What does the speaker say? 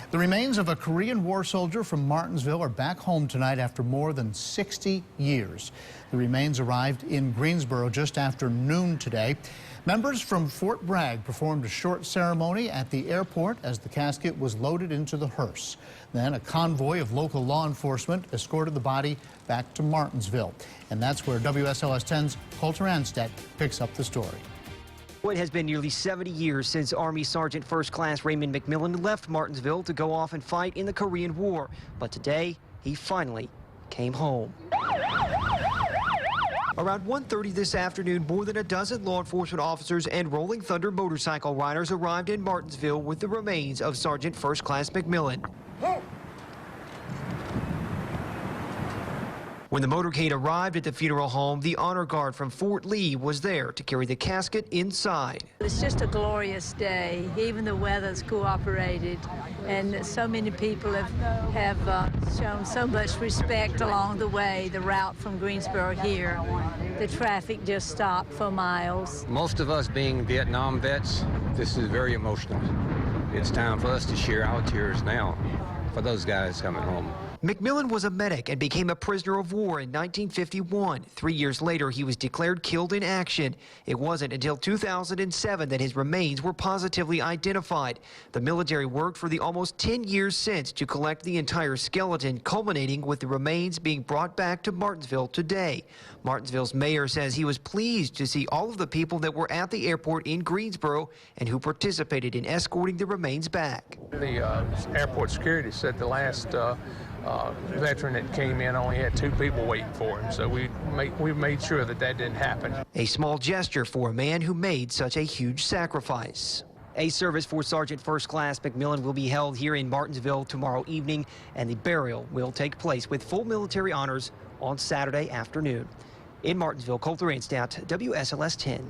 The remains of a Korean War soldier from Martinsville are back home tonight after more than 60 years. The remains arrived in Greensboro just after noon today. Members from Fort Bragg performed a short ceremony at the airport as the casket was loaded into the hearse. Then a convoy of local law enforcement escorted the body back to Martinsville. And that's where WSLS 10's Coulter Anstedt picks up the story. It has been nearly 70 years since Army Sergeant First Class Raymond McMillan left Martinsville to go off and fight in the Korean War. But today, he finally came home. Around 1:30 this afternoon, more than a dozen law enforcement officers and Rolling Thunder motorcycle riders arrived in Martinsville with the remains of Sergeant First Class McMillan. When the motorcade arrived at the funeral home, the honor guard from Fort Lee was there to carry the casket inside. It's just a glorious day. Even the weather's cooperated, and so many people have shown so much respect along the way, the route from Greensboro here. The traffic just stopped for miles. Most of us being Vietnam vets, this is very emotional. It's time for us to share our tears now for those guys coming home. McMillan was a medic and became a prisoner of war in 1951. 3 years later, he was declared killed in action. It wasn't until 2007 that his remains were positively identified. The military worked for the almost 10 years since to collect the entire skeleton, culminating with the remains being brought back to Martinsville today. Martinsville's mayor says he was pleased to see all of the people that were at the airport in Greensboro and who participated in escorting the remains back. The airport security said the last veteran that came in only had 2 people waiting for him, so we made sure that didn't happen. A small gesture for a man who made such a huge sacrifice. A service for Sergeant First Class McMillan will be held here in Martinsville tomorrow evening, and the burial will take place with full military honors on Saturday afternoon. In Martinsville, Coulter Anstedt, WSLS 10.